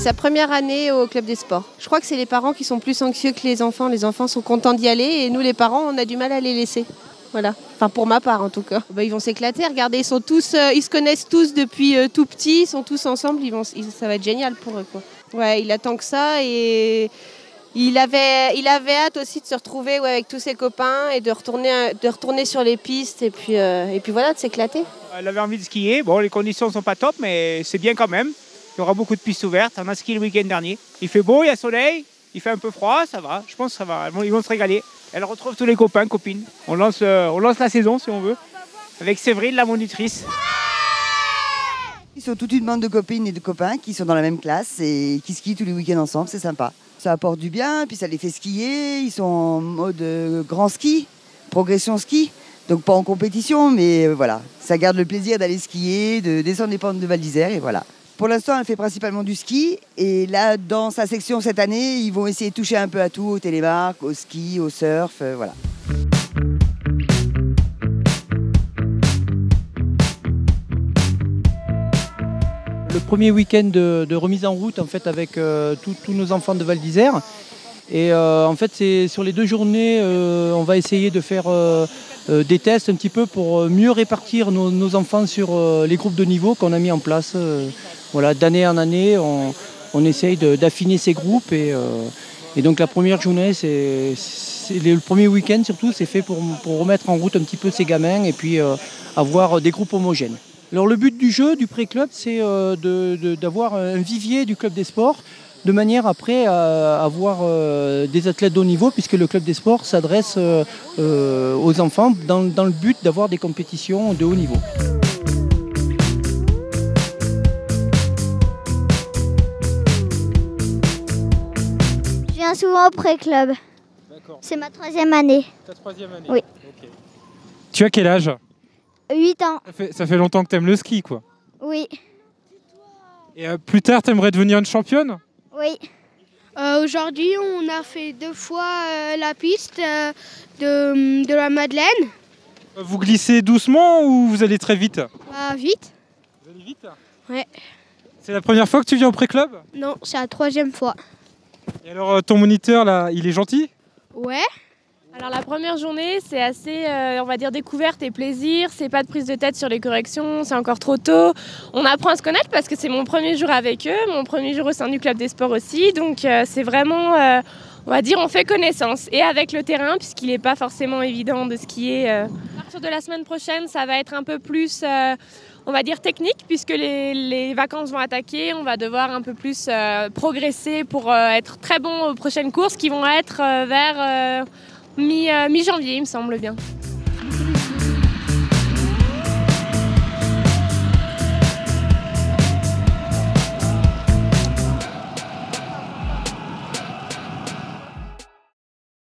sa première année au club des sports. Je crois que c'est les parents qui sont plus anxieux que les enfants. Les enfants sont contents d'y aller et nous les parents on a du mal à les laisser. Voilà, enfin pour ma part en tout cas. Ils vont s'éclater, regardez, ils se connaissent tous depuis tout petit, ils sont tous ensemble, ça va être génial pour eux, quoi. Ouais, il attend que ça et il avait hâte aussi de se retrouver avec tous ses copains et de retourner sur les pistes et puis voilà, de s'éclater. Elle avait envie de skier, bon les conditions ne sont pas top mais c'est bien quand même. Il y aura beaucoup de pistes ouvertes, on a skié le week-end dernier. Il fait beau, il y a soleil, il fait un peu froid, ça va, je pense que ça va, ils vont se régaler. Elle retrouve tous les copains, copines. On lance la saison si on veut, avec Séverine, la monitrice. Ils sont toute une bande de copines et de copains qui sont dans la même classe et qui skient tous les week-ends ensemble, c'est sympa. Ça apporte du bien, puis ça les fait skier, ils sont en mode grand ski, progression ski. Donc pas en compétition, mais voilà, ça garde le plaisir d'aller skier, de descendre les pentes de Val d'Isère et voilà. Pour l'instant, elle fait principalement du ski et là, dans sa section cette année, ils vont essayer de toucher un peu à tout, au télémark, au ski, au surf, voilà. Le premier week-end de remise en route en fait, avec tous nos enfants de Val d'Isère. Et en fait, c'est sur les 2 journées, on va essayer de faire des tests un petit peu pour mieux répartir nos enfants sur les groupes de niveau qu'on a mis en place. Voilà, d'année en année, on essaye d'affiner ces groupes. Et donc la première journée, le premier week-end surtout, c'est fait pour remettre en route un petit peu ces gamins et puis avoir des groupes homogènes. Alors le but du jeu, du pré-club, c'est d'avoir un vivier du club des sports, de manière après à avoir des athlètes de haut niveau, puisque le club des sports s'adresse aux enfants dans le but d'avoir des compétitions de haut niveau. Je viens souvent au pré-club. D'accord. C'est ma 3e année. Ta 3e année? Oui. Okay. Tu as quel âge? 8 ans. Ça fait longtemps que tu aimes le ski, quoi. Oui. Et plus tard, tu aimerais devenir une championne? Oui. Aujourd'hui, on a fait 2 fois la piste de la Madeleine. Vous glissez doucement ou vous allez très vite? Vite. Vous allez vite? Ouais. C'est la première fois que tu viens au pré-club? Non, c'est la 3e fois. Et alors, ton moniteur, là, il est gentil? Ouais. Alors la première journée, c'est assez, on va dire, découverte et plaisir. C'est pas de prise de tête sur les corrections, c'est encore trop tôt. On apprend à se connaître parce que c'est mon premier jour avec eux, mon premier jour au sein du club des sports aussi. Donc c'est vraiment, on va dire, on fait connaissance. Et avec le terrain, puisqu'il n'est pas forcément évident de skier. À partir de la semaine prochaine, ça va être un peu plus, on va dire, technique, puisque les vacances vont attaquer. On va devoir un peu plus progresser pour être très bon aux prochaines courses qui vont être vers mi-janvier, il me semble bien.